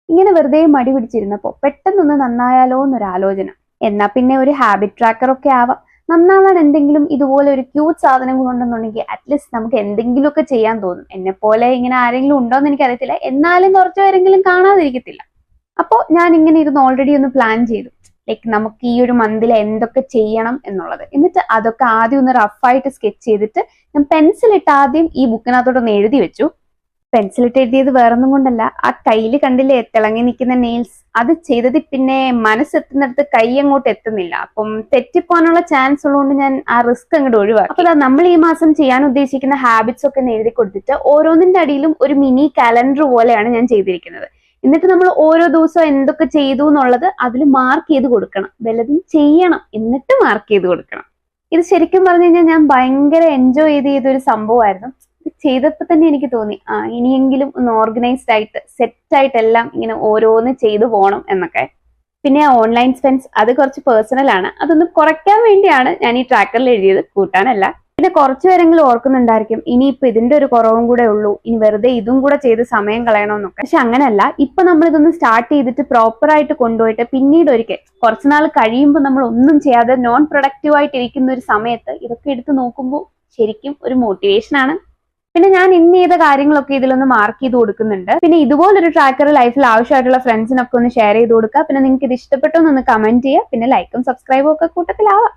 ഇങ്ങനെ വെറുതെ മടി പിടിച്ചിരുന്നപ്പോൾ പെട്ടെന്നൊന്ന് നന്നായാലോ എന്നൊരു ആലോചന. എന്നാ പിന്നെ ഒരു ഹാബിറ്റ് ട്രാക്കർ ഒക്കെ ആവാം. നന്നാവാൻ എന്തെങ്കിലും ഇതുപോലെ ഒരു ക്യൂട്ട് സാധനം കൊണ്ടുണ്ടെന്നുണ്ടെങ്കിൽ അറ്റ്ലീസ്റ്റ് നമുക്ക് എന്തെങ്കിലുമൊക്കെ ചെയ്യാൻ തോന്നും. എന്നെ പോലെ ഇങ്ങനെ ആരെങ്കിലും ഉണ്ടോന്ന് എനിക്കറിയത്തില്ല, എന്നാലും കുറച്ചു പേരെങ്കിലും കാണാതിരിക്കത്തില്ല. അപ്പോൾ ഞാൻ ഇങ്ങനെ ഇരുന്ന് ഓൾറെഡി ഒന്ന് പ്ലാൻ ചെയ്തു, ലൈക്ക് നമുക്ക് ഈ ഒരു മന്തിൽ എന്തൊക്കെ ചെയ്യണം എന്നുള്ളത്. എന്നിട്ട് അതൊക്കെ ആദ്യം ഒന്ന് റഫായിട്ട് സ്കെച്ച് ചെയ്തിട്ട് ഞാൻ പെൻസിലിട്ട് ആദ്യം ഈ ബുക്കിനകത്തോട്ടൊന്ന് എഴുതി വെച്ചു. പെൻസിലിട്ട് എഴുതിയത് വേറൊന്നും കൊണ്ടല്ല, ആ കയ്യിൽ കണ്ടില്ലേ തിളങ്ങി നിൽക്കുന്ന നെയിൽസ്, അത് ചെയ്തത് പിന്നെ മനസ്സെത്തുന്നിടത്ത് കൈ അങ്ങോട്ട് എത്തുന്നില്ല. അപ്പം തെറ്റിപ്പോകാനുള്ള ചാൻസ് ഉള്ളതുകൊണ്ട് ഞാൻ ആ റിസ്ക് അങ്ങോട്ട് ഒഴിവാക്കി. അപ്പൊ നമ്മൾ ഈ മാസം ചെയ്യാൻ ഉദ്ദേശിക്കുന്ന ഹാബിറ്റ്സ് ഒക്കെ എഴുതി കൊടുത്തിട്ട് ഓരോന്നിന്റെ അടിയിലും ഒരു മിനി കാലണ്ടർ പോലെയാണ് ഞാൻ ചെയ്തിരിക്കുന്നത്. എന്നിട്ട് നമ്മൾ ഓരോ ദിവസവും എന്തൊക്കെ ചെയ്തു എന്നുള്ളത് അതിൽ മാർക്ക് ചെയ്ത് കൊടുക്കണം. വല്ലതും ചെയ്യണം എന്നിട്ട് മാർക്ക് ചെയ്ത് കൊടുക്കണം. ഇത് ശരിക്കും പറഞ്ഞു കഴിഞ്ഞാൽ ഞാൻ ഭയങ്കര എൻജോയ് ചെയ്തൊരു സംഭവമായിരുന്നു. ചെയ്തപ്പോ തന്നെ എനിക്ക് തോന്നി ഇനിയെങ്കിലും ഒന്ന് ഓർഗനൈസ്ഡ് ആയിട്ട് സെറ്റ് ആയിട്ട് എല്ലാം ഇങ്ങനെ ഓരോന്ന് ചെയ്തു പോകണം എന്നൊക്കെ. പിന്നെ ഓൺലൈൻ സ്പെൻസ് അത് കുറച്ച് പേഴ്സണൽ ആണ്, അതൊന്ന് കുറയ്ക്കാൻ വേണ്ടിയാണ് ഞാൻ ഈ ട്രാക്കറിൽ എഴുതിയത്, കൂട്ടാനല്ല. പിന്നെ കുറച്ചു പേരെങ്കിലും ഓർക്കുന്നുണ്ടായിരിക്കും ഇനിയിപ്പോ ഇതിന്റെ ഒരു കുറവും കൂടെ ഉള്ളൂ, ഇനി വെറുതെ ഇതും കൂടെ ചെയ്ത് സമയം കളയണമെന്നൊക്കെ. പക്ഷെ അങ്ങനെയല്ല, ഇപ്പൊ നമ്മൾ ഇതൊന്ന് സ്റ്റാർട്ട് ചെയ്തിട്ട് പ്രോപ്പർ ആയിട്ട് കൊണ്ടുപോയിട്ട് പിന്നീട് ഒരിക്കൽ കുറച്ചുനാൾ കഴിയുമ്പോൾ നമ്മൾ ഒന്നും ചെയ്യാതെ നോൺ പ്രൊഡക്റ്റീവ് ആയിട്ട് ഇരിക്കുന്ന ഒരു സമയത്ത് ഇതൊക്കെ എടുത്ത് നോക്കുമ്പോൾ ശരിക്കും ഒരു മോട്ടിവേഷൻ ആണ്. പിന്നെ ഞാൻ ഇന്ന് ചെയ്ത കാര്യങ്ങളൊക്കെ ഇതിലൊന്ന് മാർക്ക് ചെയ്ത് കൊടുക്കുന്നുണ്ട്. പിന്നെ ഇതുപോലൊരു ട്രാക്കർ ലൈഫിൽ ആവശ്യമായിട്ടുള്ള ഫ്രണ്ട്സിനൊക്കെ ഒന്ന് ഷെയർ ചെയ്ത് കൊടുക്കുക. പിന്നെ നിങ്ങൾക്ക് ഇത് ഇഷ്ടപ്പെട്ടോ എന്നൊന്ന് കമന്റ് ചെയ്യുക. പിന്നെ ലൈക്കും സബ്സ്ക്രൈബും ഒക്കെ കൂട്ടത്തിലാവാം.